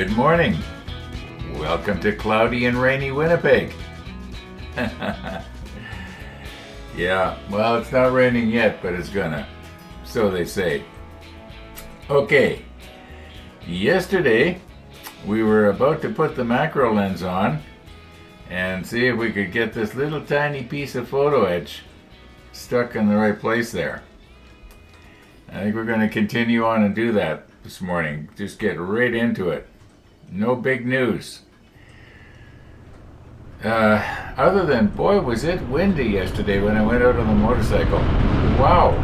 Good morning. Welcome to cloudy and rainy Winnipeg. Yeah, well, it's not raining yet, but it's gonna. So they say. Okay, yesterday we were about to put the macro lens on and see if we could get this little tiny piece of photo etch stuck in the right place there. I think we're going to continue on and do that this morning. Just get right into it. No big news. Other than, boy, was it windy yesterday when I went out on the motorcycle. Wow.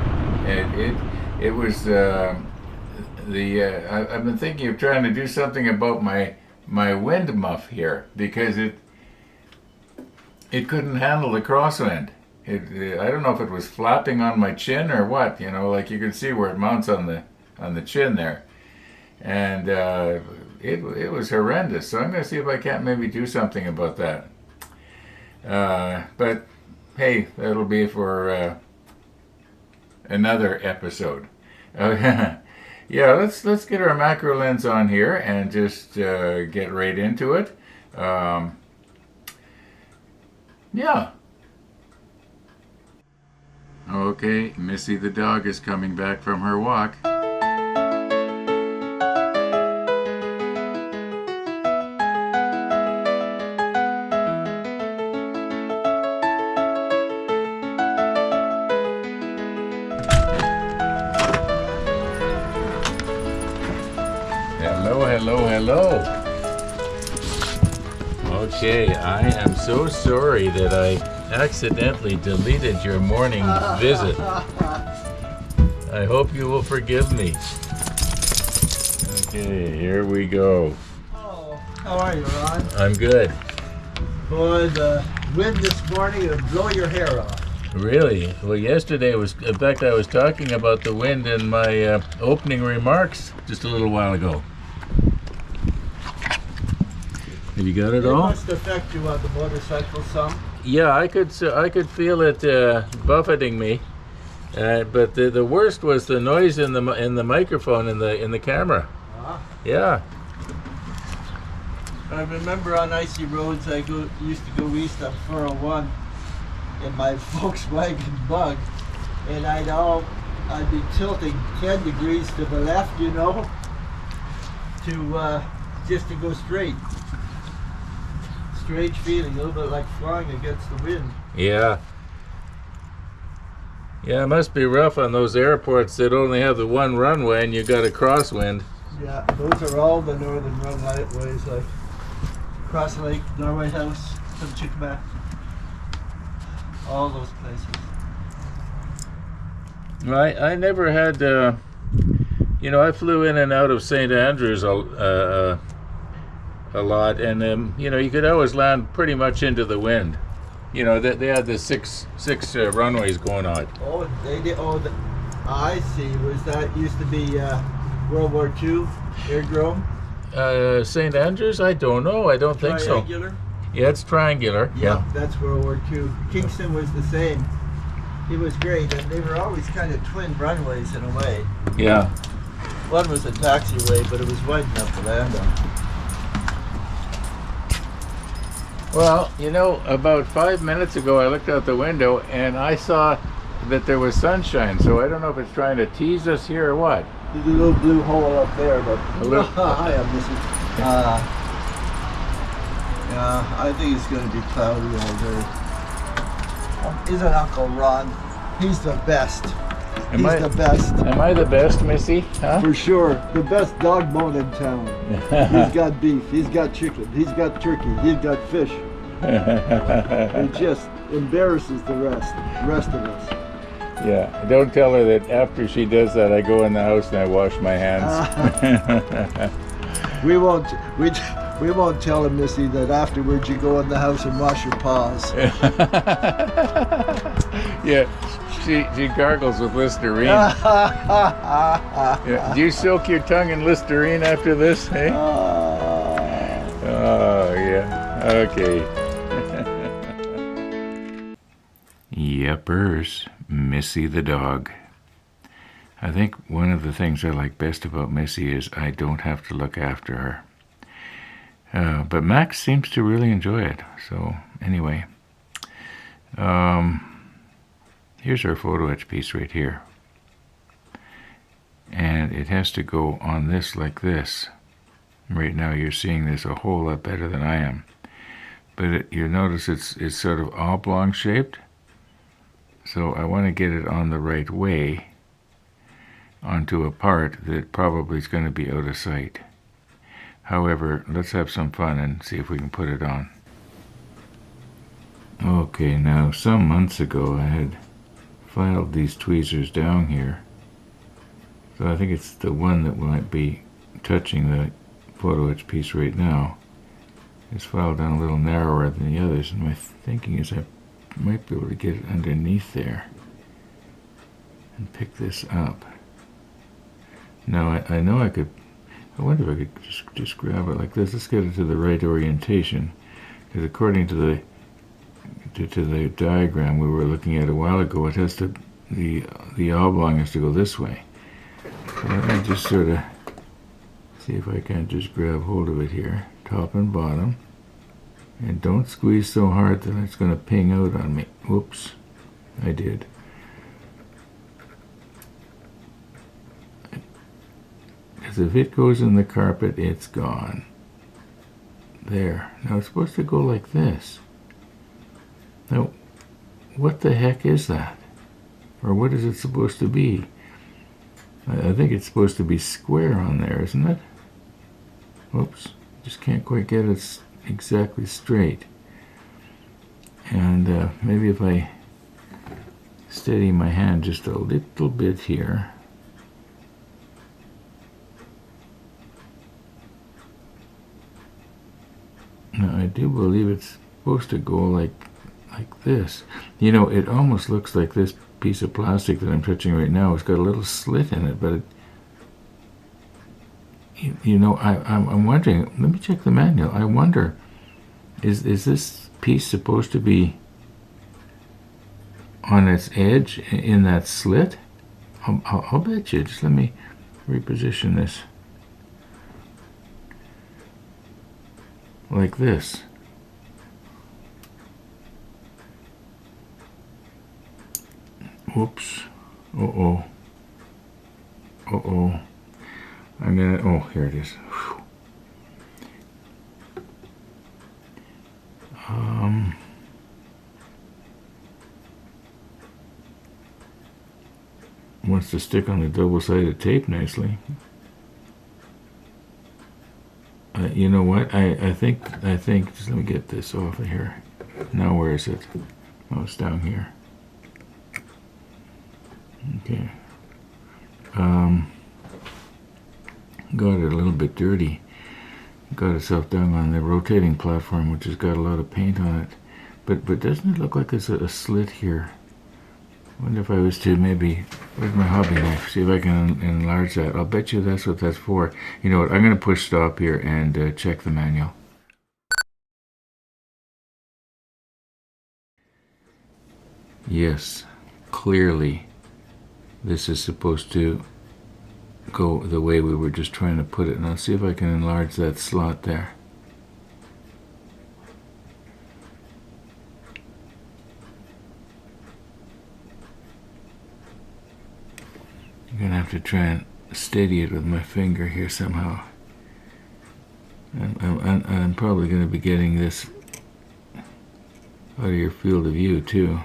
It was, I've been thinking of trying to do something about my wind muff here because it couldn't handle the crosswind. I don't know if it was flapping on my chin or what, like you can see where it mounts on the chin there. And it was horrendous. So I'm going to see if I can't maybe do something about that. But hey, that'll be for another episode. Yeah, let's get our macro lens on here and just get right into it. Yeah. Okay, Missy the dog is coming back from her walk. Hello. Okay, I am so sorry that I accidentally deleted your morning visit. I hope you will forgive me. Okay, here we go. Oh, how are you, Ron? I'm good. Boy, the wind this morning would blow your hair off. Really? Well, yesterday in fact, I was talking about the wind in my opening remarks just a little while ago. Have you got it all? It must affect you on the motorcycle some. Yeah, I could feel it buffeting me, but the worst was the noise in the microphone in the camera. Yeah. I remember on icy roads I used to go east on 401 in my Volkswagen Bug, and I'd be tilting 10 degrees to the left, to just to go straight. Strange feeling, a little bit like flying against the wind. Yeah. Yeah, it must be rough on those airports that only have the one runway and you got a crosswind. Yeah, those are all the northern runways, like Cross Lake, Norway House, some Chickaback, all those places. I never had, I flew in and out of St. Andrews a lot, and you could always land pretty much into the wind. They had the six runways going on. Oh, they did. Oh, I see. Was that used to be World War II aerodrome? St. Andrews? I don't know. I don't think so. Triangular? Yeah, it's triangular. Yeah, that's World War II. Kingston was the same. It was great, and they were always kind of twin runways in a way. Yeah. One was a taxiway, but it was wide enough to land on. Well, about 5 minutes ago I looked out the window and I saw that there was sunshine, so I don't know if it's trying to tease us here or what. There's a little blue hole up there, but hi, I'm missing. Yeah, I think it's going to be cloudy all day. Isn't Uncle Ron? He's the best. He's the best. Am I the best, Missy? Huh? For sure. The best dog bone in town. He's got beef, he's got chicken, he's got turkey, he's got fish. It just embarrasses the rest of us. Yeah, don't tell her that after she does that I go in the house and I wash my hands. We won't tell him, Missy, that afterwards you go in the house and wash your paws. Yeah, she gargles with Listerine. Yeah. Do you soak your tongue in Listerine after this, hey? Oh, yeah. Okay. Yepers, Missy the dog. I think one of the things I like best about Missy is I don't have to look after her. But Max seems to really enjoy it. So anyway, here's our photo etch piece right here. And it has to go on this like this. Right now you're seeing this a whole lot better than I am. But you'll notice it's sort of oblong shaped. So I want to get it on the right way onto a part that probably is going to be out of sight. However, let's have some fun and see if we can put it on. Okay, now some months ago I had filed these tweezers down here. So I think it's the one that might be touching the photo etch piece right now. It's filed down a little narrower than the others, and my thinking is I might be able to get it underneath there and pick this up. Now I know I could, I wonder if I could just grab it like this. Let's get it to the right orientation, because according to the diagram we were looking at a while ago, it has to, the oblong has to go this way. So let me just sort of see if I can just grab hold of it here, top and bottom, and don't squeeze so hard that it's going to ping out on me. Whoops, I did. Because if it goes in the carpet, it's gone. There. Now it's supposed to go like this. Now, what the heck is that? Or what is it supposed to be? I think it's supposed to be square on there, isn't it? Whoops, just can't quite get it exactly straight. And maybe if I steady my hand just a little bit here. Now I do believe it's supposed to go like this. You know, it almost looks like this piece of plastic that I'm touching right now has got a little slit in it, but it, you know, I'm wondering, let me check the manual. I wonder, is this piece supposed to be on its edge in that slit? I'll bet you. Just let me reposition this. Like this. Whoops. Uh-oh. Uh-oh. I'm gonna, oh, here it is. Whew. Wants to stick on the double-sided tape nicely. You know what? I think, just let me get this off of here. Now where is it? Oh, it's down here. Okay. Got it a little bit dirty. Got itself down on the rotating platform, which has got a lot of paint on it. But doesn't it look like there's a slit here? I wonder if I was to maybe, where's my hobby knife? See if I can enlarge that. I'll bet you that's what that's for. You know what? I'm going to push stop here and check the manual. Yes, clearly this is supposed to go the way we were just trying to put it. Now see if I can enlarge that slot there. I'm going to have to try and steady it with my finger here somehow. I'm probably going to be getting this out of your field of view too.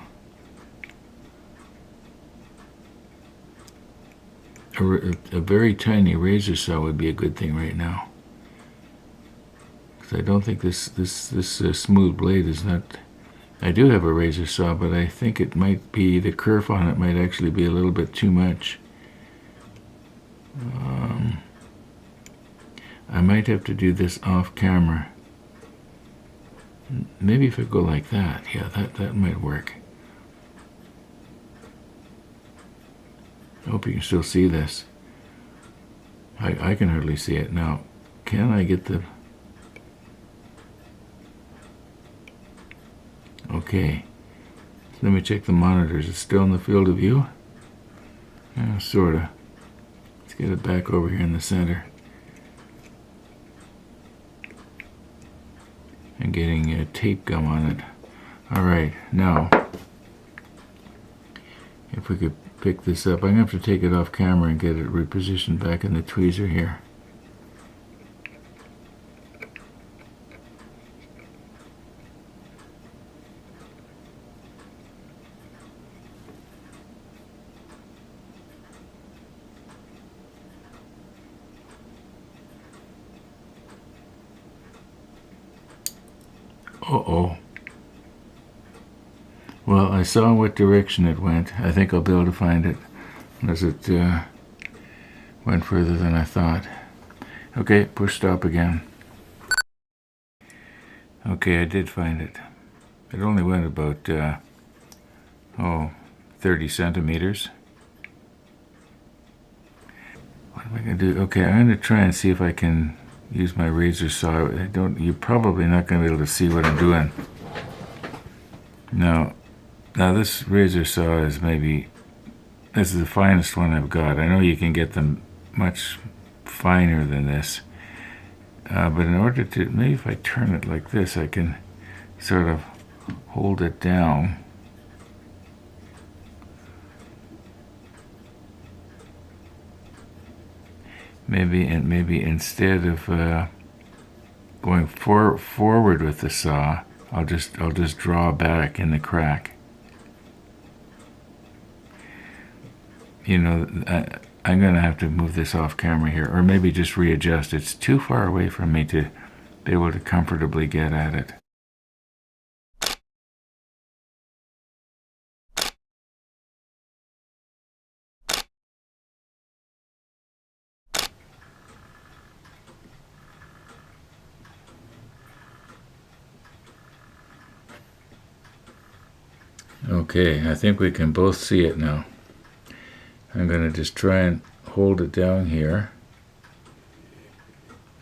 A very tiny razor saw would be a good thing right now, because I don't think this smooth blade is not. I do have a razor saw, but I think it might be, the kerf on it might actually be a little bit too much. I might have to do this off camera. Maybe if I go like that, yeah, that might work. I hope you can still see this. I can hardly see it now. Can I get the... Okay. So let me check the monitor. Is it still in the field of view? Sorta. Let's get it back over here in the center. and getting tape gum on it. All right, now, if we could pick this up, I'm going to have to take it off camera and get it repositioned back in the tweezer here. Uh-oh. Well, I saw what direction it went. I think I'll be able to find it, unless it went further than I thought. Okay, push stop again. Okay, I did find it. It only went about, 30 centimeters. What am I going to do? Okay, I'm going to try and see if I can use my razor saw. You're probably not going to be able to see what I'm doing. Now this razor saw is this is the finest one I've got. I know you can get them much finer than this. But in order to, maybe if I turn it like this, I can sort of hold it down. Maybe instead of going forward with the saw, I'll just draw back in the crack. You know, I'm going to have to move this off camera here, or maybe just readjust. It's too far away from me to be able to comfortably get at it. Okay, I think we can both see it now. I'm going to just try and hold it down here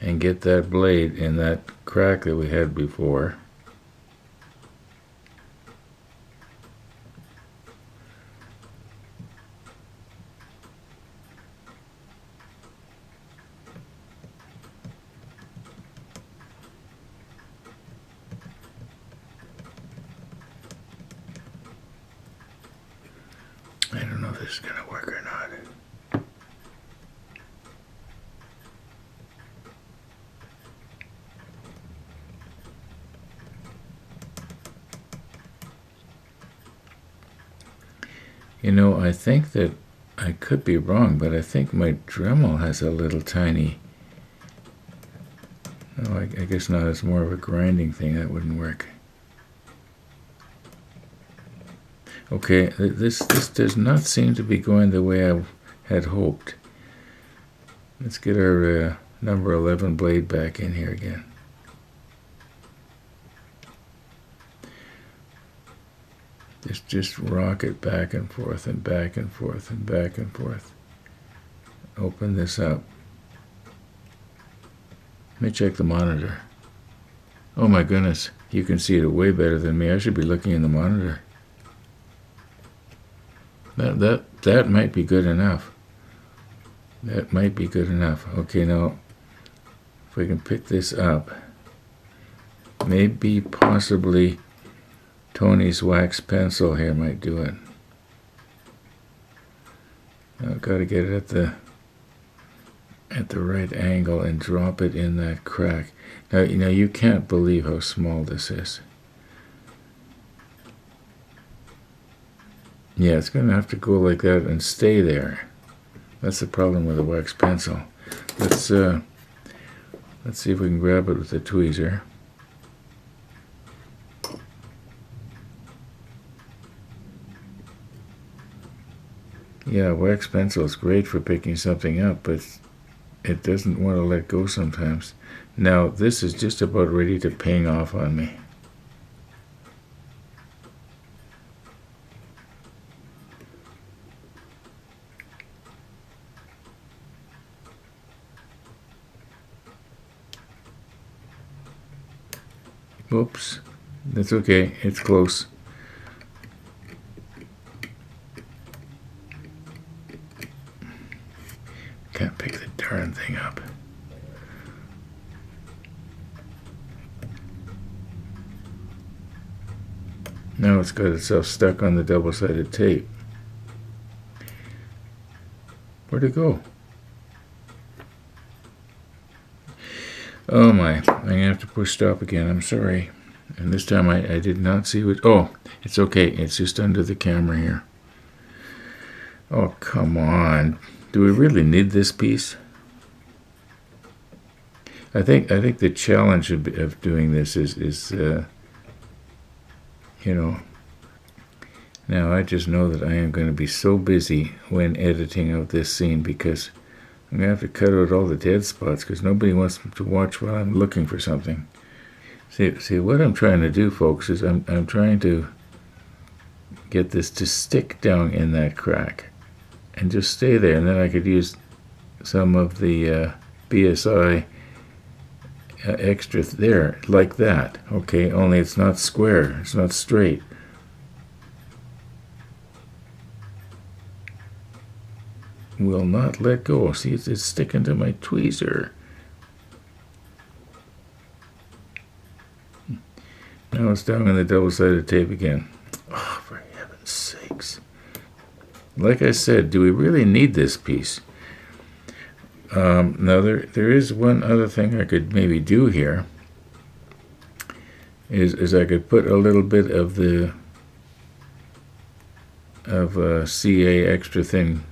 and get that blade in that crack that we had before. I don't know if this is going to work or not. You know, I think that I could be wrong, but I think my Dremel has a little tiny... Oh, I guess not. It's more of a grinding thing. That wouldn't work. Okay, this does not seem to be going the way I had hoped. Let's get our number 11 blade back in here again. Just rock it back and forth and back and forth and back and forth. Open this up. Let me check the monitor. Oh my goodness, you can see it way better than me. I should be looking in the monitor. That might be good enough. That might be good enough. Okay, now, if we can pick this up, maybe possibly Tony's wax pencil here might do it. I've got to get it at the right angle and drop it in that crack. Now, you know, you can't believe how small this is. Yeah, it's going to have to go like that and stay there. That's the problem with a wax pencil. Let's see if we can grab it with the tweezer. Yeah, wax pencil is great for picking something up, but it doesn't want to let go sometimes. Now, this is just about ready to ping off on me. Oops, that's okay, it's close. Can't pick the darn thing up. Now it's got itself stuck on the double-sided tape. Where'd it go? Oh my, I'm going to have to push stop again. I'm sorry. And this time I did not see what... Oh, it's okay. It's just under the camera here. Oh, come on. Do we really need this piece? I think the challenge of doing this is you know, now I just know that I am going to be so busy when editing out this scene because I'm going to have to cut out all the dead spots because nobody wants to watch while I'm looking for something. See, what I'm trying to do, folks, is I'm trying to get this to stick down in that crack and just stay there, and then I could use some of the BSI extra there, like that. Okay, only it's not square, it's not straight. Will not let go. See, it's sticking to my tweezer. Now it's down on the double-sided tape again. Oh, for heaven's sakes. Like I said, do we really need this piece? Now, there is one other thing I could maybe do here. Is I could put a little bit of the CA extra thin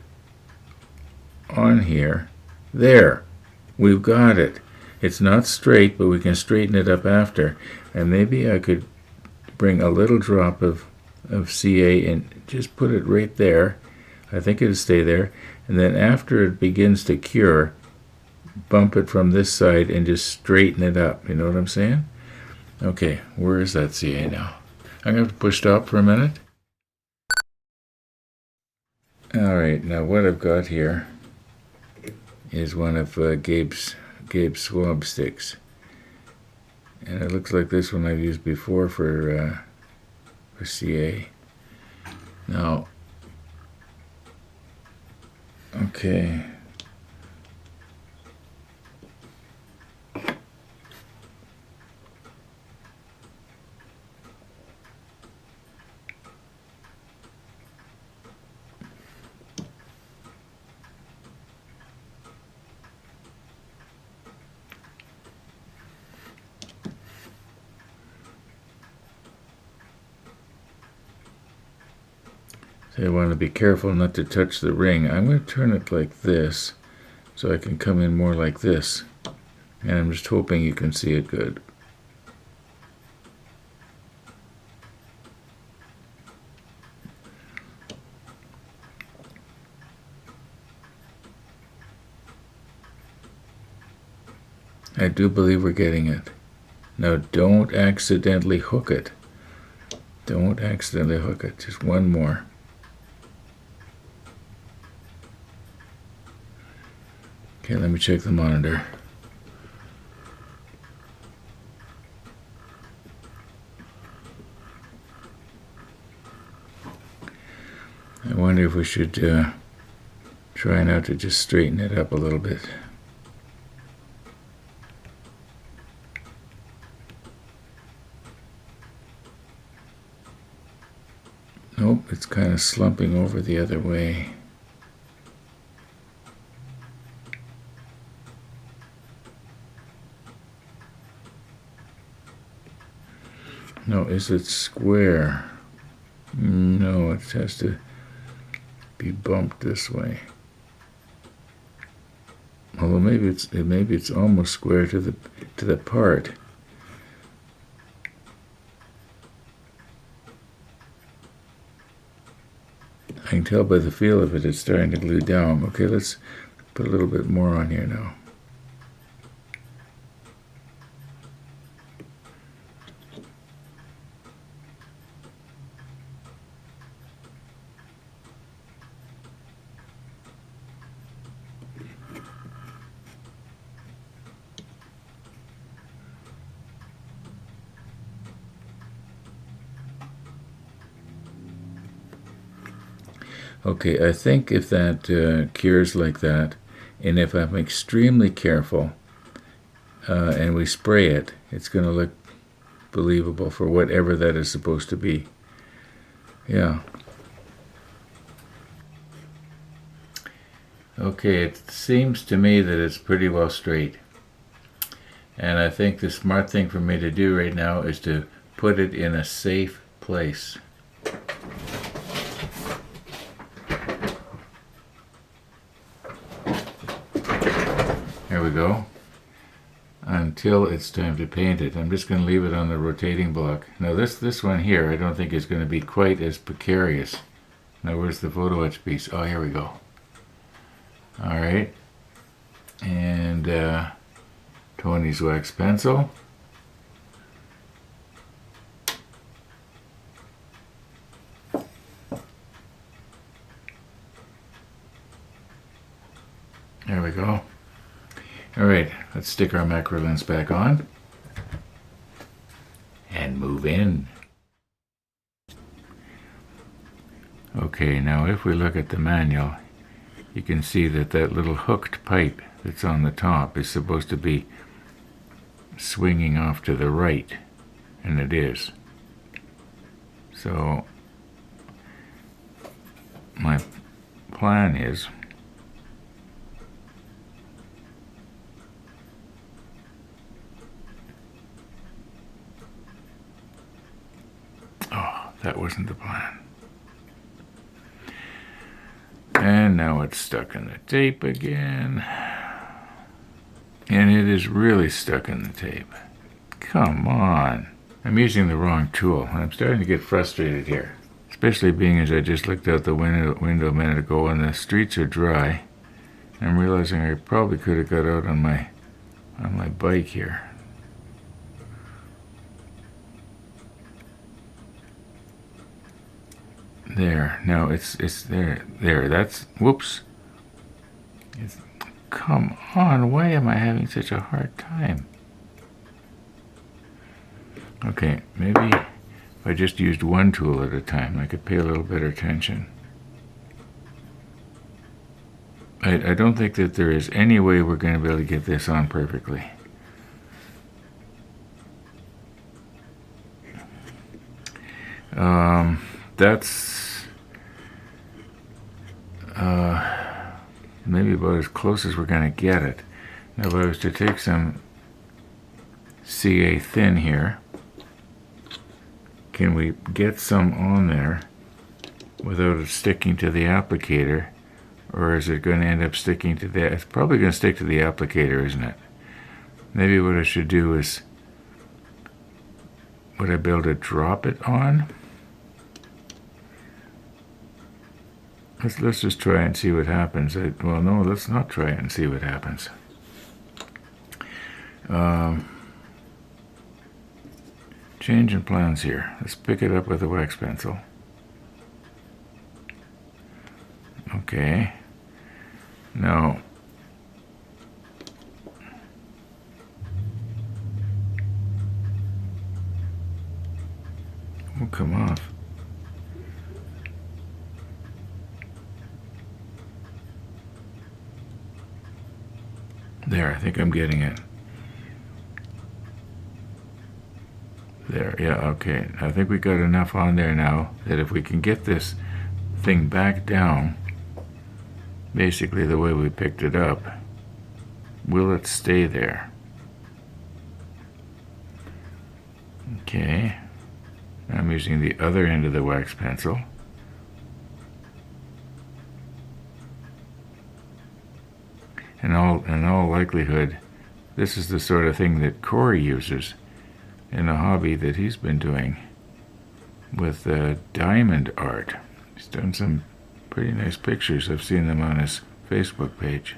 on here. There. We've got it. It's not straight, but we can straighten it up after. And maybe I could bring a little drop of CA and just put it right there. I think it'll stay there. And then after it begins to cure, bump it from this side and just straighten it up. You know what I'm saying? Okay, where is that CA now? I'm going to have to push stop for a minute. Alright, now what I've got here is one of Gabe's swab sticks. And it looks like this one I've used before for CA. Now, okay. So I want to be careful not to touch the ring. I'm going to turn it like this so I can come in more like this. And I'm just hoping you can see it good. I do believe we're getting it. Now don't accidentally hook it. Don't accidentally hook it. Just one more. Okay, let me check the monitor. I wonder if we should try now to just straighten it up a little bit. Nope, it's kind of slumping over the other way. No, is it square? No, it has to be bumped this way. Although maybe it's almost square to the part. I can tell by the feel of it, it's starting to glue down. Okay, let's put a little bit more on here now. Okay, I think if that cures like that, and if I'm extremely careful and we spray it, it's going to look believable for whatever that is supposed to be. Yeah. Okay, it seems to me that it's pretty well straight. And I think the smart thing for me to do right now is to put it in a safe place. There we go. Until it's time to paint it. I'm just going to leave it on the rotating block. Now this one here I don't think is going to be quite as precarious. Now where's the photo etch piece? Oh, here we go. Alright. And Tony's wax pencil. There we go. Alright, let's stick our macro lens back on and move in. Okay, now if we look at the manual, you can see that that little hooked pipe that's on the top is supposed to be swinging off to the right, and it is. So my plan is that wasn't the plan. And now it's stuck in the tape again. And it is really stuck in the tape. Come on. I'm using the wrong tool. I'm starting to get frustrated here. Especially being as I just looked out the window a minute ago and the streets are dry. I'm realizing I probably could have got out on my bike here. There. No, it's there. There. That's, whoops. Come on. Why am I having such a hard time? Okay, maybe if I just used one tool at a time, I could pay a little better attention. I don't think that there is any way we're going to be able to get this on perfectly. That's maybe about as close as we're going to get it. Now if I was to take some CA thin here, can we get some on there without it sticking to the applicator? Or is it going to end up sticking to that? It's probably going to stick to the applicator, isn't it? Maybe what I should do is, would I be able to drop it on? Let's just try and see what happens. Well, no, let's not try it and see what happens. Change in plans here. Let's pick it up with a wax pencil. Okay. Now, it won't come off. There, I think I'm getting it. There, yeah, okay. I think we got enough on there now that if we can get this thing back down, basically the way we picked it up, will it stay there? Okay. I'm using the other end of the wax pencil. In all likelihood, this is the sort of thing that Corey uses in a hobby that he's been doing with diamond art. He's done some pretty nice pictures. I've seen them on his Facebook page.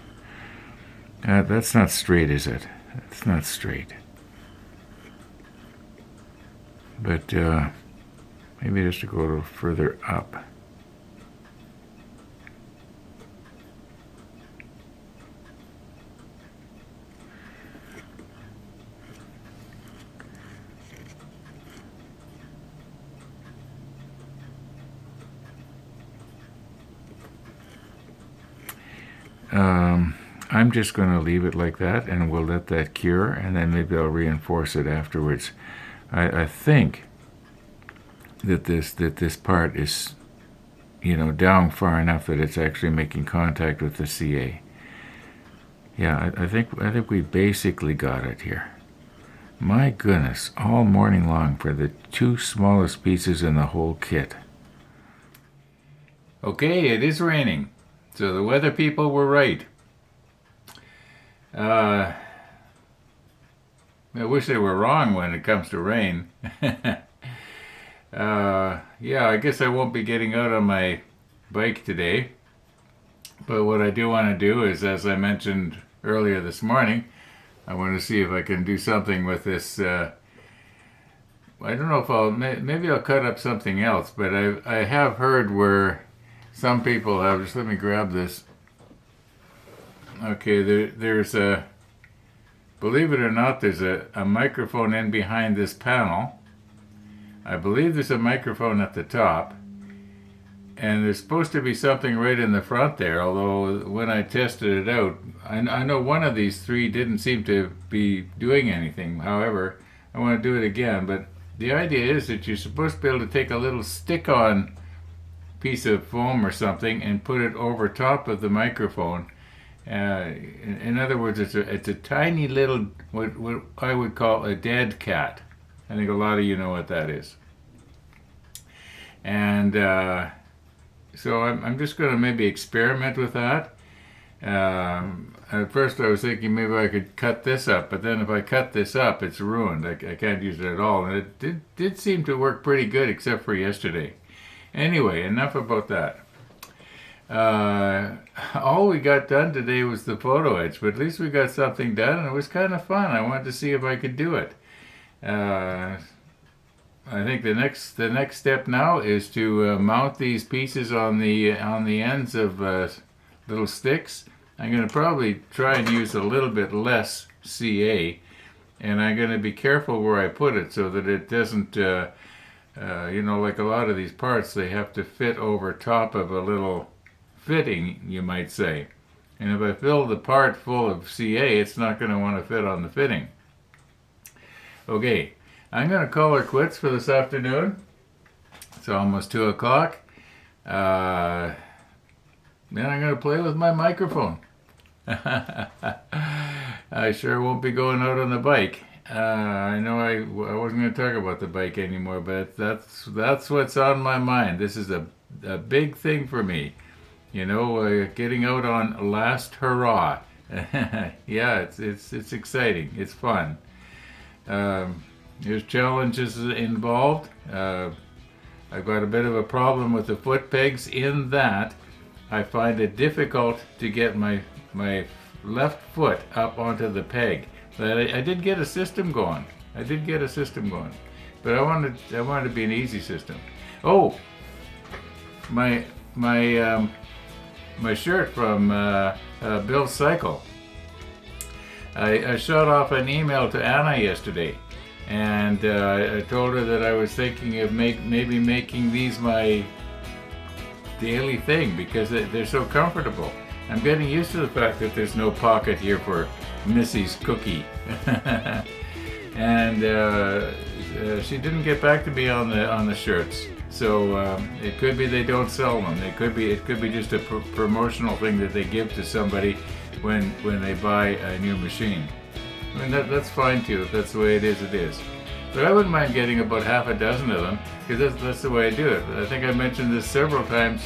That's not straight, is it? It's not straight. But maybe just to go a little further up. I'm just going to leave it like that, and we'll let that cure, and then maybe I'll reinforce it afterwards. I think that this part is, down far enough that it's actually making contact with the CA. Yeah, I think we basically got it here. My goodness, all morning long for the two smallest pieces in the whole kit. Okay, it is raining, so the weather people were right. I wish they were wrong when it comes to rain. Yeah, I guess I won't be getting out on my bike today. But what I do want to do is, as I mentioned earlier this morning, I want to see if I can do something with this. I don't know if maybe I'll cut up something else, but I have heard where some people have, just let me grab this. Okay, there's a, believe it or not, there's a microphone in behind this panel. I believe there's a microphone at the top. And there's supposed to be something right in the front there, although when I tested it out, I know one of these three didn't seem to be doing anything. However, I want to do it again. But the idea is that you're supposed to be able to take a little stick-on piece of foam or something and put it over top of the microphone. In other words, it's a tiny little, what I would call a dead cat. I think a lot of you know what that is. And so I'm just going to maybe experiment with that. At first I was thinking maybe I could cut this up, but then if I cut this up, it's ruined. I can't use it at all. And it did seem to work pretty good, except for yesterday. Anyway, enough about that. All we got done today was the photo edge, but at least we got something done, and it was kind of fun. I wanted to see if I could do it. I think the next step now is to mount these pieces on the ends of little sticks. I'm going to probably try and use a little bit less CA, and I'm going to be careful where I put it so that it doesn't, like a lot of these parts, they have to fit over top of a little fitting, you might say. And if I fill the part full of CA, it's not going to want to fit on the fitting. Okay. I'm going to call her quits for this afternoon. It's almost 2 o'clock. Then I'm going to play with my microphone. I sure won't be going out on the bike. I know I wasn't going to talk about the bike anymore, but that's what's on my mind. This is a big thing for me. Getting out on last hurrah. Yeah, it's exciting. It's fun. There's challenges involved. I've got a bit of a problem with the foot pegs in that I find it difficult to get my left foot up onto the peg. But I did get a system going. But I wanted to be an easy system. Oh, my shirt from Bill's Cycle. I shot off an email to Anna yesterday. And I told her that I was thinking of maybe making these my daily thing because they're so comfortable. I'm getting used to the fact that there's no pocket here for Missy's cookie. And she didn't get back to me on the shirts, so it could be they don't sell them. It could be just a promotional thing that they give to somebody when they buy a new machine. I mean, that's fine too. If that's the way it is. But I wouldn't mind getting about half a dozen of them, because that's the way I do it. I think I mentioned this several times,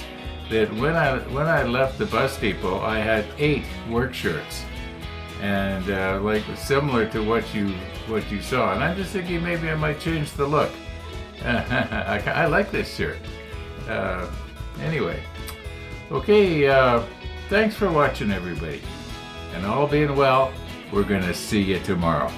that when I left the bus depot, I had 8 work shirts, and similar to what you saw. And I'm just thinking maybe I might change the look. I like this shirt. Anyway, okay. Thanks for watching, everybody, and all being well. We're going to see you tomorrow.